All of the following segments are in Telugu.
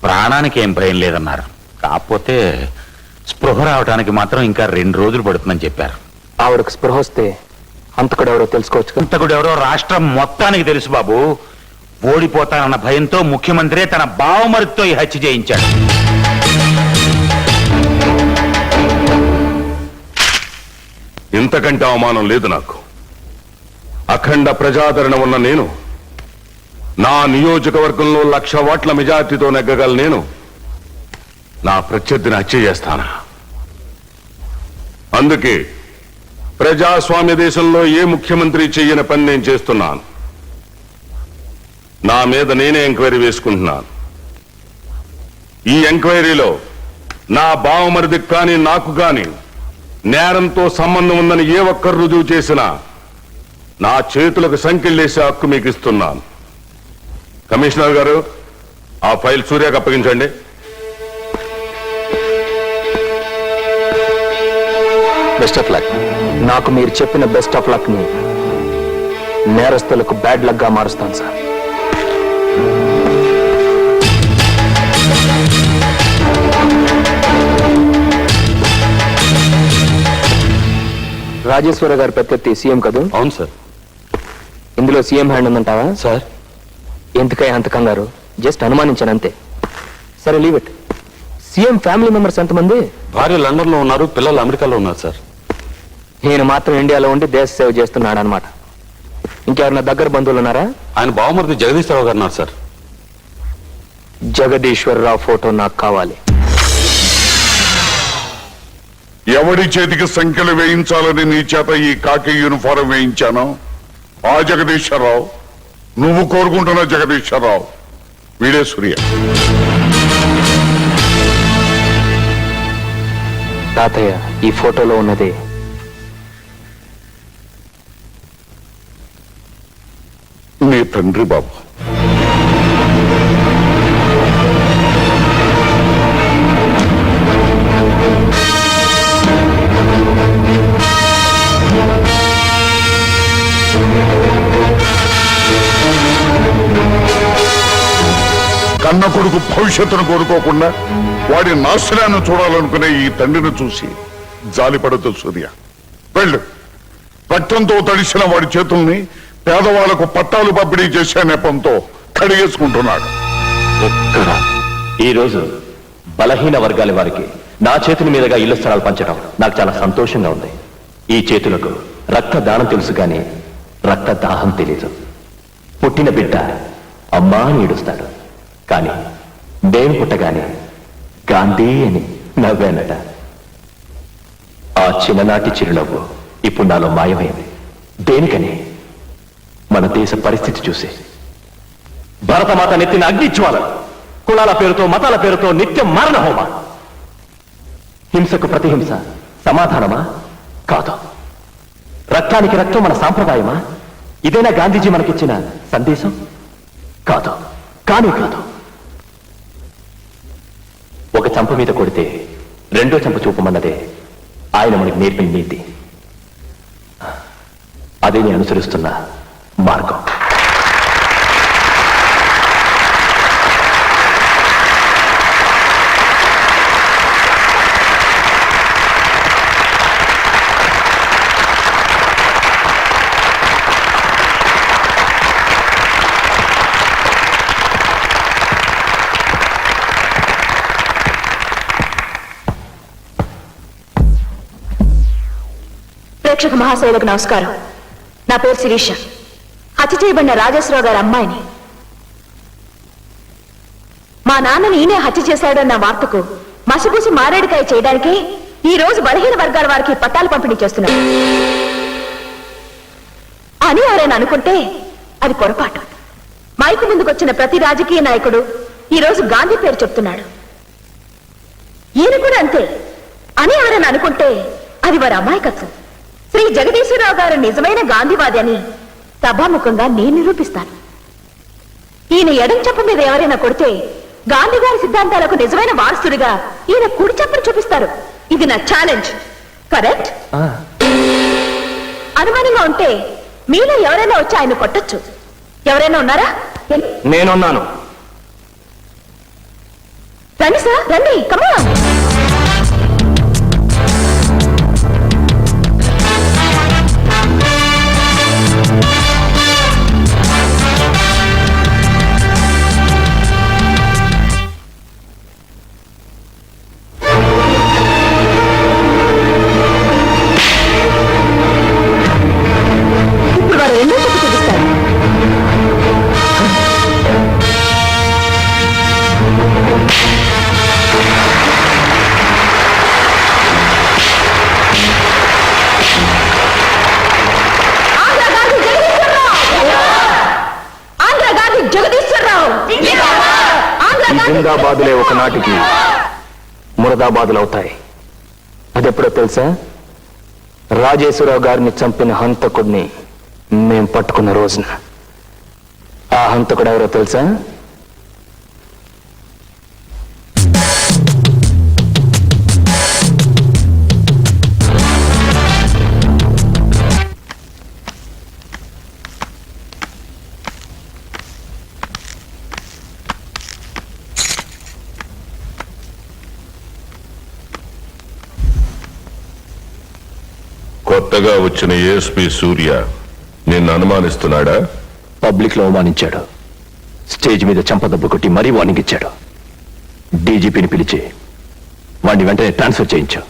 ప్రాణానికి ఏం భయం లేదన్నారు. కాకపోతే స్పృహ రావడానికి మాత్రం ఇంకా 2 రోజులు పడుతుందని చెప్పారు. ఆవిడకు స్పృహ వస్తే హంతకుడు ఎవరో తెలుసుకోవచ్చు. హంతకుడు ఎవరో రాష్ట్రం మొత్తానికి తెలుసు బాబు. ఓడిపోతానన్న భయంతో ముఖ్యమంత్రి తన బావమరితో ఈ హత్య చేయించాడు. ఇంతకంటే అవమానం లేదు నాకు. అఖండ ప్రజాదరణ ఉన్న నేను, నా నియోజకవర్గంలో 1,00,000 ఓట్ల మెజార్టీతో నెగ్గగల నేను నా ప్రత్యర్థిని హత్య చేస్తానా? అందుకే ప్రజాస్వామ్య దేశంలో ఏ ముఖ్యమంత్రి చెయ్యని పని నేను చేస్తున్నాను. నా మీద నేనే ఎంక్వైరీ వేసుకుంటున్నాను. ఈ ఎంక్వైరీలో నా బావమరిదికి కానీ నాకు కానీ నేరంతో సంబంధం ఉందని ఏ ఒక్కరు రుజువు చేసినా నా చేతులకు సంకెళ్ళేసే హక్కు మీకు ఇస్తున్నాను. కమిషనర్ గారు, ఆ ఫైల్ సూర్యకు అప్పగించండి. Best of luck. నాకు మీరు చెప్పిన బెస్ట్ ఆఫ్ లక్ ని నేరస్తులకు బ్యాడ్ లక్ గా మారుస్తాను సార్. రాజేశ్వర గారు ప్రత్యర్థి సీఎం కదూ? అవును సార్. ఇందులో సీఎం హ్యాండ్ ఉందంటావా? సార్, ఎందుకై అంత కంగారు? జస్ట్ అనుమానించాను అంతే. సరే, leave it. CM family members ఎంతమంది? భార్య లండన్ లో ఉన్నారు, పిల్లలు అమెరికాలో ఉన్నారు సార్. నేను మాత్రం ఇండియాలో ఉండి దేశ సేవ చేస్తున్నాడు అనమాట. ఇంకెవరన్నా దగ్గర బంధువులు ఉన్నారా? ఆయన బావమరిది జగదీశ్వరరావు గారు ఉన్నారు సార్. జగదీశ్వరరావు ఫోటో నాకు కావాలి. ఎవడి చేతికి సంఖ్యలు వేయించాలని నీ చేత ఈ కాకి యూనిఫారం వేయించాను ఆ జగదీశ్వరరావు, నువ్వు కోరుకుంటున్న జగదీశ్వరరావు వీడే సూర్య. తాతయ్య, ఈ ఫోటోలో ఉన్నదే నీ తండ్రి బాబు. కన్న కొడుకు భవిష్యత్తును కోరుకోకుండా వాడి నాశనాన్ని చూడాలనుకునే ఈ తండ్రిని చూసి జాలిపడదు సూర్య. వెళ్ళు, రక్తంతో తడిసిన వాడి చేతుల్ని పేదవాళ్లకు పట్టాలు పంపిణీ చేసే నెపంతో కడిగేసుకుంటున్నాడు. ఈ రోజు బలహీన వర్గాల వారికి నా చేతుల మీదుగా ఇళ్ల స్థలాలు పంచడం నాకు చాలా సంతోషంగా ఉంది. ఈ చేతులకు రక్త దానం తెలుసు కానీ రక్త దాహం తెలీదు. పుట్టిన బిడ్డ అమ్మా అని ఏడుస్తాడు, కానీ నేను పుట్టగానే గాంధీ అని నవ్వానట. ఆ చిన్ననాటి చిరునవ్వు ఇప్పుడు నాలో మాయమైంది. దేనికని? మన దేశ పరిస్థితి చూసి. భరతమాత నెత్తిన అగ్నిజ్వాల, కులాల పేరుతో మతాల పేరుతో నిత్యం మారణ హోమ. హింసకు ప్రతిహింస సమాధానమా? కాదు. రక్తానికి రక్తం మన సాంప్రదాయమా? ఇదేనా గాంధీజీ మనకిచ్చిన సందేశం? కాదు, కానీ కాదు. ఒక చంప మీద కొడితే 2వ చంప చూపమన్నదే ఆయన మనకి నేర్పిన నీతి. అదే నేను అనుసరిస్తున్న మార్గం. ప్రేక్షక మహాశయులకు నమస్కారం. నా పేరు శిరీష. హత్య చేయబడిన రాజేశ్వరరావు గారి అమ్మాయిని. మా నాన్నని ఈయనే హత్య చేశాడన్న వార్తకు మసిపూసి మారేడుకాయ చేయడానికి ఈ రోజు బలహీన వర్గాల వారికి పట్టాలు పంపిణీ చేస్తున్నారు అని ఎవరైనా అనుకుంటే అది పొరపాటు. మైకు ముందుకొచ్చిన ప్రతి రాజకీయ నాయకుడు ఈ రోజు గాంధీ పేరు చెప్తున్నాడు. ఈయన కూడా అంతే అని ఎవరైనా అనుకుంటే అది వారి అమాయకత్వం. శ్రీ జగదీశ్వరరావు గారు నిజమైన గాంధీవాది అని సభాముఖంగా నేను నిరూపిస్తాను. ఈయన ఎడం చెప్ప మీద ఎవరైనా కొడితే గాంధీ గారి సిద్ధాంతాలకు నిజమైన వారసుడిగా ఈయన కుడి చెప్పని చూపిస్తారు. ఇది నా ఛాలెంజ్. కరెక్ట్? అనుమానంగా ఉంటే మీలో ఎవరైనా వచ్చి ఆయన కొట్టొచ్చు. ఎవరైనా ఉన్నారా? నేనున్నాను. రండి సార్ రండి కమా. ఇప్పుడు వారు రెండో చూపు చూపిస్తారు. ఆంధ్రగాంధీ జగదీశ్వరరావు. ఈ జిందాబాదులే ఒకనాటికి మురదాబాదులు అవుతాయి. అదెప్పుడో తెలుసా? రాజేశ్వరరావు గారిని చంపిన హంతకుడిని మేం పట్టుకున్న రోజున. ఆ హంతకుడు ఎవరో తెలుసా? కొత్తగా వచ్చిన ఏఎస్పీ సూర్య నిన్ను అనుమానిస్తున్నాడా? పబ్లిక్ లో అవమానించాడు. స్టేజ్ మీద చెంపదెబ్బ కొట్టి మరీ వార్నింగ్ ఇచ్చాడు. డీజీపీని పిలిచి వాడిని వెంటనే ట్రాన్స్ఫర్ చేయించు.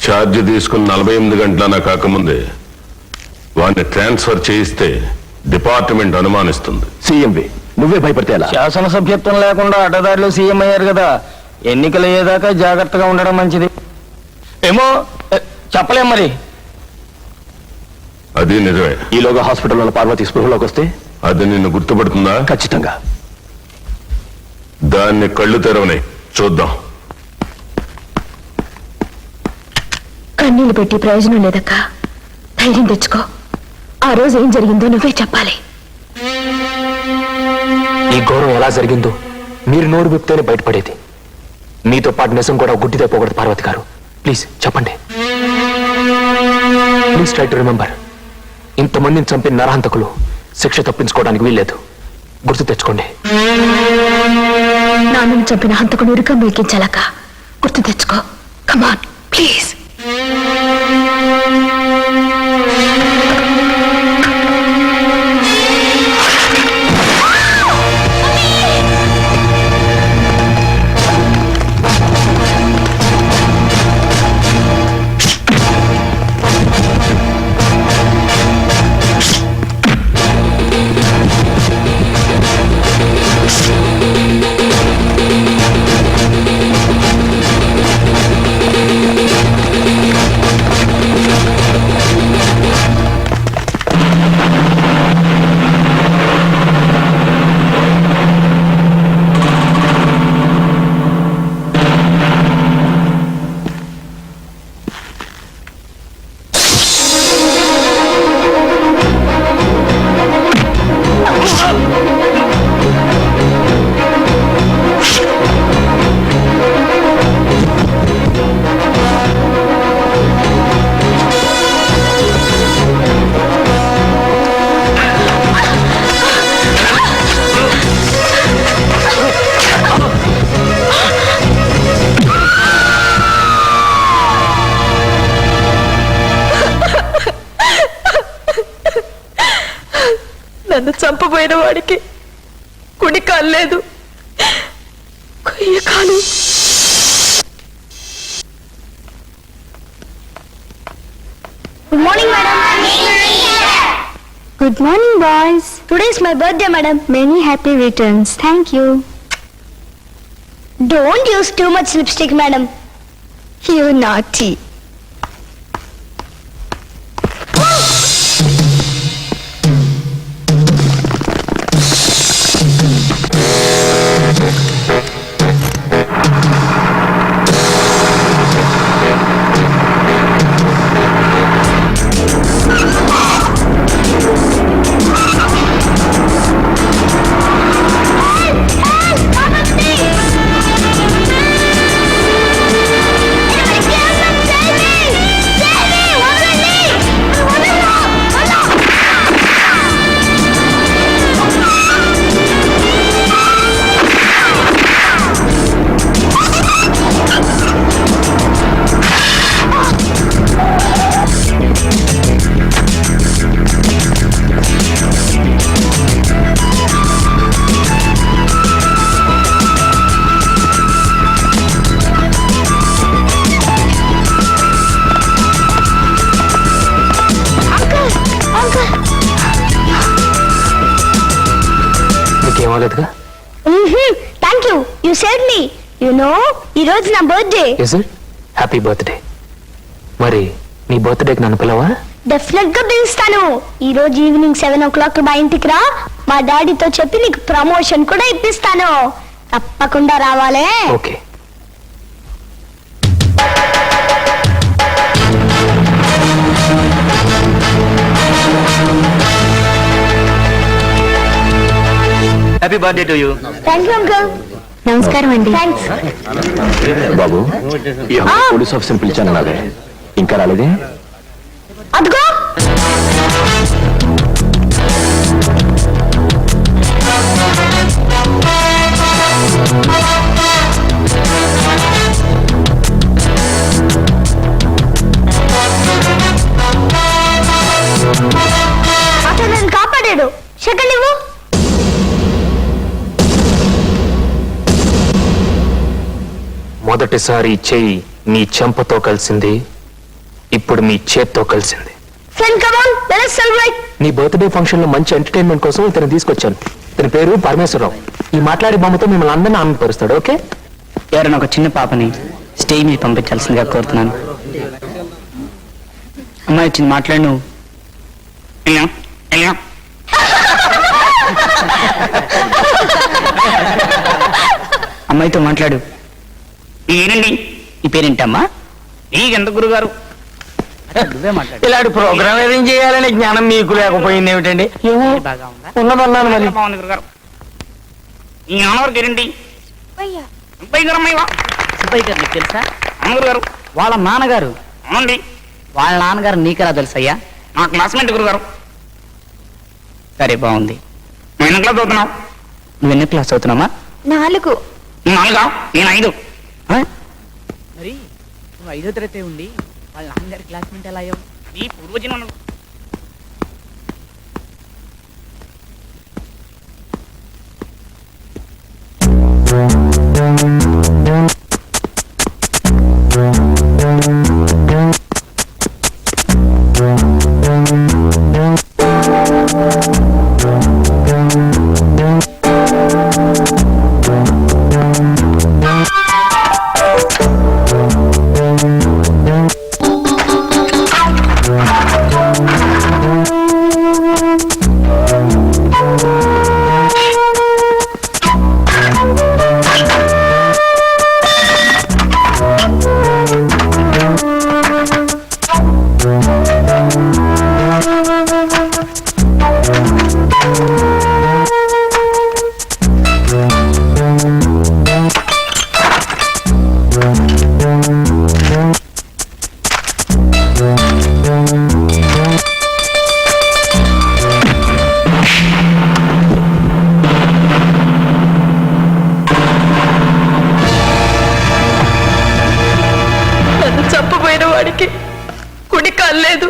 ఛార్జ్ తీసుకుని 48 గంటలనా కాకముందే వాడిని ట్రాన్స్ఫర్ చేయిస్తే డిపార్ట్మెంట్ అనుమానిస్తుంది. సీఎంవి నువ్వే భయపడితే ఎలా? శాసనసభ్యత్వం లేకుండా అడ్డదారిలో సీఎం అయ్యారు కదా, ఎన్నికలు అయ్యేదాకా జాగ్రత్తగా ఉండడం మంచిది. ఏమో చెప్పలేం మరి. అది నిజమే. ఈలోగా హాస్పిటల్లో ఉన్న పార్వతి స్పృహలోకి వస్తే అది నిన్ను గుర్తుపడుతుందా? ఖచ్చితంగా. దాన్ని కళ్ళు తెరవని చూద్దాం. కన్నీళ్లు పెట్టి ప్రయోజనం లేదక్క. ధైర్యం తెచ్చుకో. ఆ రోజు ఏం జరిగిందో నువ్వే చెప్పాలి. ఈ ఘోరం ఎలా జరిగిందో మీరు నోరు విప్తేనే బయటపడేది. మీతో పాటు నిజం కూడా గుడ్డిదే పోకూడదు పార్వతి గారు. ప్లీజ్ చెప్పండి. Please try to remember. ఇంతమందిని చంపిన నరహంతకులు శిక్ష తప్పించుకోవడానికి వీల్లేదు. గుర్తు తెచ్చుకోండి. నాన్నను చంపిన హంతకుడు ఉరికం ఎక్కించాలక్క. గుర్తు తెచ్చుకో. Come on please. నన్ను చంపబోయిన వాడికి కుడి కాలు లేదు, కొయ్య కాలు. Good morning, madam. Good morning, boys. Today is my birthday, madam. Many happy returns. Thank you. Don't use too much lipstick, madam. You naughty. Help! అవ్వలేదుగా? Thank you you said me you know ఈ రోజు నా birthday. Is it? Happy birthday. మరి నీ బర్త్డేకి నన్ను పిలవా? డెఫినెట్ గా పిలుస్తాను. ఈ రోజు ఈవినింగ్ 7 o'clock మా ఇంటికి రా. మా డాడీతో చెప్పి నీకు ప్రమోషన్ కూడా ఇప్పిస్తాను. తప్పకుండా రావాలే. Okay. Happy birthday to you. Thank you uncle. నమస్కారం అండి. థ్యాంక్స్. బాబు ఈ అమ్మాయి పోలీస్ ఆఫీసర్ పిలిచాను నాదే, ఇంకా రాలేదే? అదిగో అతను నన్ను కాపాడాడు. సెకండ్ ఇవ్వు. మొదటిసారి చెయ్యి మీ చెంపతో కలిసింది, ఇప్పుడు మీ చేత్తో కలిసింది. Friend come on let's celebrate. నీ బర్త్డే ఫంక్షన్ లో మంచి ఎంటర్టైన్మెంట్ కోసం ఇతను తీసుకొచ్చాను. ఇతని పేరు పరమేశ్వరరావు. ఈ మాట్లాడే బొమ్మతో మిమ్మల్ని అందరినీ ఆనందపరుస్తాడు. ఓకే? ఎవరైనా ఒక చిన్న పాపని స్టేజ్ మీద పంపించాల్సిందిగా కోరుతున్నాను. అమ్మాయి వచ్చింది, మాట్లాడు నువ్వు. అమ్మాయితో మాట్లాడు. ఏనండి ఈ పేరేంటమ్మా? నీకెంత గురుగారు? నువ్వే మాట్లాడు. ఇలాంటి ప్రోగ్రామ్ ఏదేం చేయాలని జ్ఞానం మీకు లేకపోయింది ఏమిటండి? ఏమో బాగా ఉందా? ఉన్నదన్నాను మరి. బాగుంది గురుగారు. ఈ నాన్నగారికి ఏంటి? సుబ్బయ్య గారు అమ్మాయివా? సుబ్బయ్య గారు నీకు తెలుసా? అవును గురుగారు. వాళ్ళ నాన్నగారు. అవునండి, వాళ్ళ నాన్నగారు నీకెలా తెలుసయ్యా? నా క్లాస్మేట్ గురుగారు. సరే బాగుంది. నువ్వు ఎన్ని క్లాస్ చదువుతున్నావు? నువ్వు ఎన్ని క్లాస్ చదువుతున్నామా? 4. నువ్వు 4గా? నేను 5. మరి నువ్వు 5వ తరగతి ఉండి వాళ్ళ నాన్నగారి క్లాస్మేట్ ఎలా అయ్యావు? ఈ పూర్వజన్మ చంపబోయిన వాడికి కుడి కాలేదు.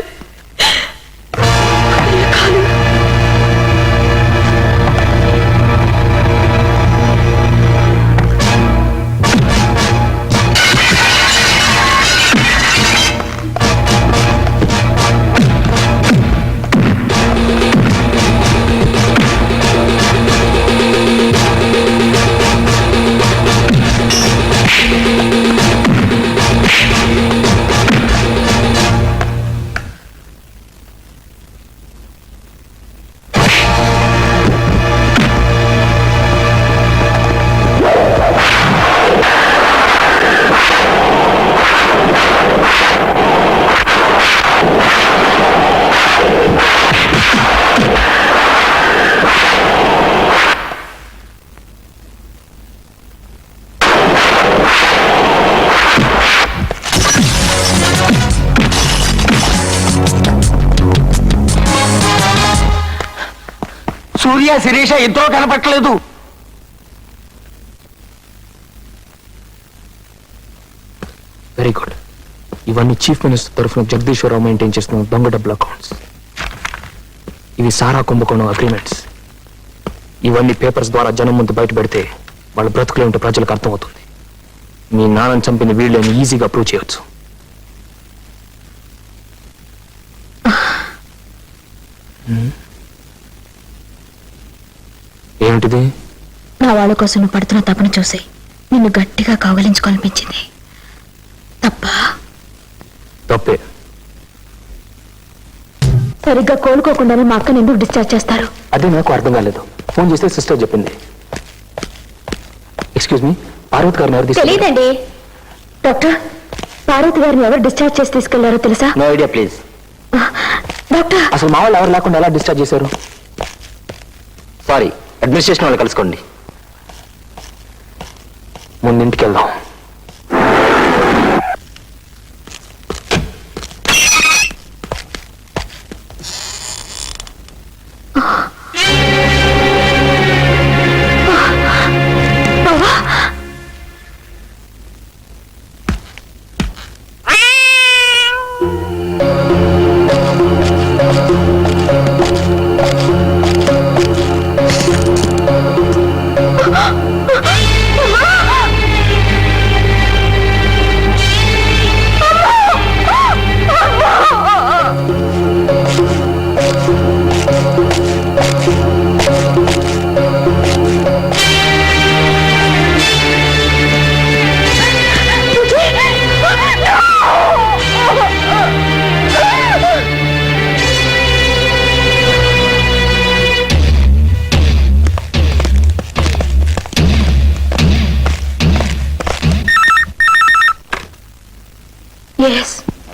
సూర్య శిరీష ఇద్దరు కనపట్లేదు. Very good. ఇవన్నీ చీఫ్ మినిస్టర్ తరఫున జగదీశ్వరరావు మెయింటైన్ చేస్తున్న దొంగ డబ్బుల అకౌంట్స్. ఇవి సారా కుంభకోణం అగ్రిమెంట్స్. ఇవన్నీ పేపర్స్ ద్వారా జనం ముందు బయట పెడితే వాళ్ళ బ్రతుకులు ఉంటే ప్రజలకు అర్థమవుతుంది. మీ నాన్నని చంపిన వీళ్ళని ఈజీగా ప్రూవ్ చేయొచ్చు. ఏమిటిది? నా వాళ్ళ కోసం నువ్వు పడుతున్న తపన చూసి నిన్ను గట్టిగా కౌగలించుకోవాలనిపించింది. తప్ప తప్పే. సరిగ్గా కోలుకోకుండానే మా అక్కని ఎందుకు డిశ్చార్జ్ చేస్తారు? అదే నాకు అర్థం కాలేదు. ఫోన్ చేస్తే సిస్టర్ చెప్పింది. ఎక్స్క్యూజ్ మీ, పార్వతి గారిని ఎవరు తీసుకెళ్ళారు? తెలియదండి. డాక్టర్, పార్వతి గారిని ఎవరు డిశ్చార్జ్ చేసి తీసుకెళ్లారో తెలుసా? No idea please. డాక్టర్, అసలు మా వాళ్ళు ఎవరు లేకుండా ఎలా డిశ్చార్జ్ చేశారు? సారీ, అడ్మినిస్ట్రేషన్ వాళ్ళు కలుసుకోండి. ముందింటికి వెళ్దాం.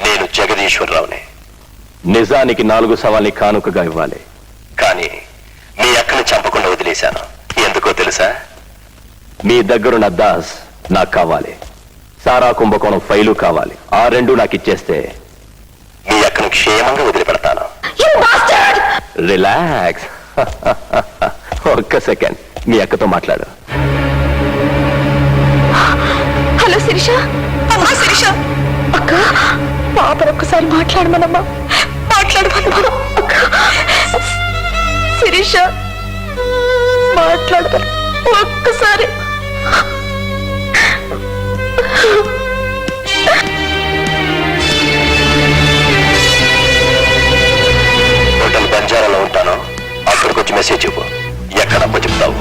నేను జగదీశ్వరరావుని. నిజానికి 4 సవాల్ని కానుకగా ఇవ్వాలి, కానీ మీ అక్కని చంపకుండా వదిలేశాను. ఎందుకో తెలుసా? మీ దగ్గరున్న దాస్ నాకు కావాలి, సారా కుంభకోణం ఫైలు కావాలి. ఆ 2 నాకు ఇచ్చేస్తే మీ అక్కను క్షేమంగా వదిలిపెడతాను. రిలాక్స్. ఒక్క సెకండ్, మీ అక్కతో మాట్లాడు. హలో శిరీష. అమ్మా శిరీష. అక్క, పాపను ఒక్కసారి మాట్లాడమనమ్మా, మాట్లాడమనమ్మా. అక్క, శిరీష మాట్లాడతాను ఒక్కసారి. హోటల్ బంజారాలో ఉంటాను, అక్కడికి వచ్చి మెసేజ్ ఇవ్వు. ఎక్కడప్ప చెప్తావు?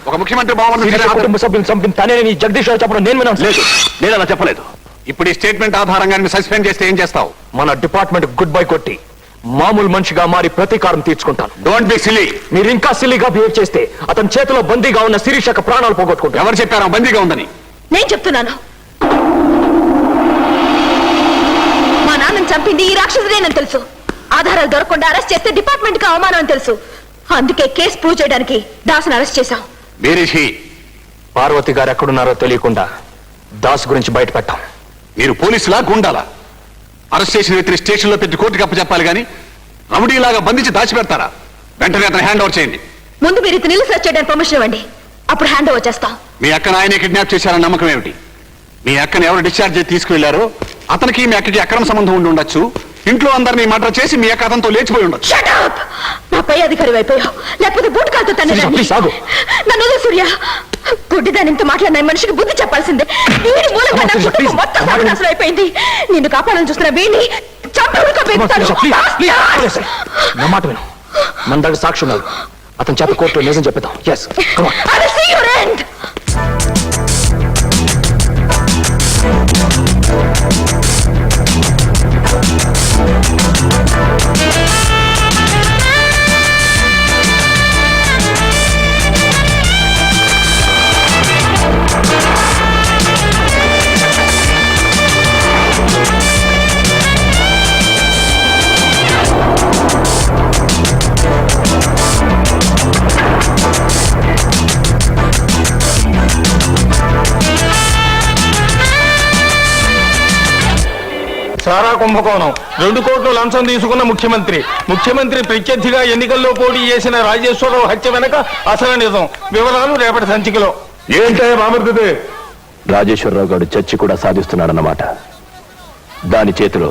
ఒక ముఖ్యమంత్రి కుటుంబ సభ్యులు చంపిన తనే నీ జగదీశ్వర చెప్పడం నేను విన్నాను. లేదు, నేను అలా చెప్పలేదు. ఇప్పుడు ఈ స్టేట్మెంట్ ఆధారంగా సస్పెండ్ చేస్తే ఏం చేస్తావు? మన డిపార్ట్మెంట్ గుడ్ బై కొట్టి మామూలు మనిషిగా మారి ప్రతీకారం తీర్చుకుంటాను. Don't be silly. మీరు ఇంకా సిల్లీగా బిహేవ్ చేస్తే అతని చేతిలో బందీగా ఉన్న శిరీషక ప్రాణాలు పోగొట్టుకుంటారు. ఎవరు చెప్పారా బందీగా ఉందని? నేను చెప్తున్నాను. మా నాన్నని చంపింది ఈ రాక్షసుడేనని తెలుసు. ఆధారాలు దొరకకుండా అరెస్ట్ చేస్తే డిపార్ట్మెంట్ కి అవమానం అని తెలుసు. అందుకే కేసు ప్రూవ్ చేయడానికి దాసును అరెస్ట్ చేశాం. పార్వతి గారు ఎక్కడున్నారో తెలియకుండా దాస్ గురించి బయట పెట్టాం. మీరు పోలీసులా గుండాలా? అరెస్ట్ చేసిన వ్యక్తిని స్టేషన్ లో పెట్టి కోర్టుకి అప్పచెప్పాలి కానీ రౌడీలాగా బంధించి దాచిపెడతారా? వెంటనే అతను హ్యాండ్ ఓవర్ చేయండి. ముందు మీరు ఇతను ఇల్లు సెర్చ్ చేయడానికి పర్మిషన్ ఇవ్వండి, అప్పుడు హ్యాండ్ ఓవర్ చేస్తాం. మీ అక్కను ఆయనే కిడ్నాప్ చేశారన్న నమ్మకం ఏమిటి? మీ అక్కను ఎవరు డిశ్చార్జ్ చేసి తీసుకువెళ్లారో అతనికి మీ అక్కకి అక్రమ సంబంధం ఉండి ఉండొచ్చు. ఇంట్లో అందరినీ మర్డర్ చేసి మీ అక్క అతనితో లేచిపోయి ఉండొచ్చు. నా పై అధికారి అయిపోయావు, లేకపోతే బూట్ కాలుతో నన్ను సూర్య. గుడ్డిదాని ఇంత మాట్లాడిన మనిషికి బుద్ధి చెప్పాల్సిందే. వీడి మూలంగా నా కుటుంబం మొత్తం సర్వనాశనం అయిపోయింది. నిన్ను కాపాడాలని చూస్తున్న వీడిని చంపి ఉడకబెడతాను. నా మాట విను, మన దగ్గర సాక్షి ఉన్నారు. అతని చేత కోర్టులో నిజం చెప్పేద్దాం. I'll see your end. సారా కుంభకోణం 2 కోట్లు లంచం తీసుకున్న ముఖ్యమంత్రి ప్రత్యర్థిగా ఎన్నికల్లో పోటీ చేసిన రాజేశ్వరరావు హత్య వెనక అసలు నిజం. వివరాలు రేపటి సంచికలో. ఏంటే బామర్దిదే? రాజేశ్వరరావు గారు చర్చి కూడా సాధిస్తున్నాడన్నమాట. దాని చేతిలో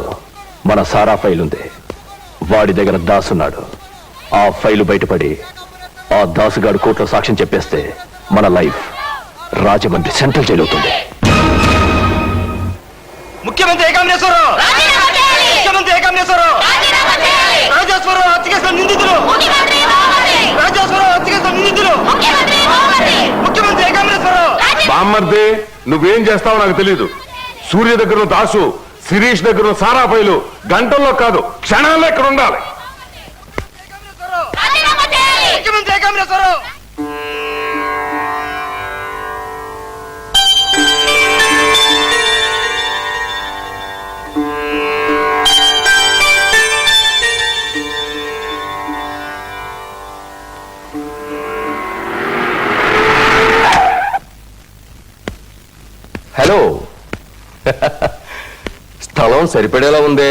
మన సారా ఫైల్ ఉంది. వాడి దగ్గర దాసున్నాడు. ఆ ఫైలు బయటపడి ఆ దాసుగాడు కోర్టులో సాక్ష్యం చెప్పేస్తే మన లైఫ్ రాజమండ్రి సెంట్రల్ జైలు అవుతుంది. ముఖ్యమంత్రి ఏకాంబరేశ్వరరావు రాజేశ్వరరావు హత్య కేసులో నిందితులు. ముఖ్యమంత్రి ఏకాంబరేశ్వరరావు. బామ్మర్ది, నువ్వేం చేస్తావో నాకు తెలీదు. సూర్య దగ్గర దాసు, శిరీష్ దగ్గర సారా ఫైలు గంటల్లో కాదు క్షణాల్లో ఇక్కడ ఉండాలి. ముఖ్యమంత్రి ఏకాంబరేశ్వరరావు. హలో. స్థలం సరిపడేలా ఉందే.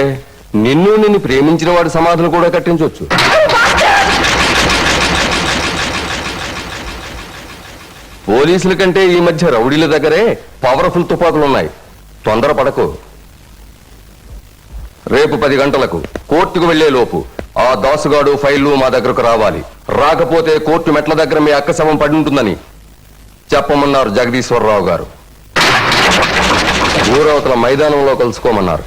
నిన్ను ప్రేమించిన వాడి సమాధులు కూడా కట్టించవచ్చు. పోలీసుల కంటే ఈ మధ్య రౌడీల దగ్గరే పవర్ఫుల్ తుపాకులు ఉన్నాయి. తొందరపడకు. రేపు 10 గంటలకు కోర్టుకు వెళ్లే లోపు ఆ దాసుగాడు ఫైళ్లు మా దగ్గరకు రావాలి. రాకపోతే కోర్టు మెట్ల దగ్గర మీ అక్క శవం పడి ఉంటుందని చెప్పమన్నారు జగదీశ్వరరావు గారు. ఊరవతల మైదానంలో కలుసుకోమన్నారు.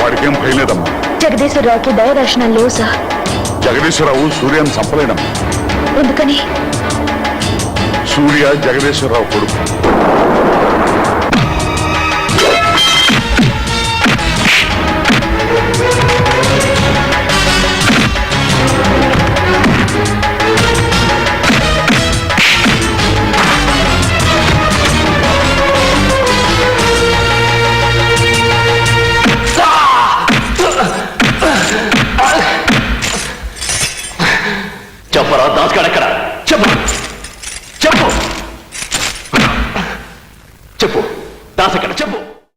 వాడికేం భయలేదమ్మా. జగదీశ్వరరావుకి దయదర్శనం లేవు సార్. జగదీశ్వరరావు సూర్యాన్ని చంపలేడమ్మా. ఎందుకని? సూర్య జగదీశ్వరరావు కొడుకు. చెప్పరా దాస్గాడెక్కడ?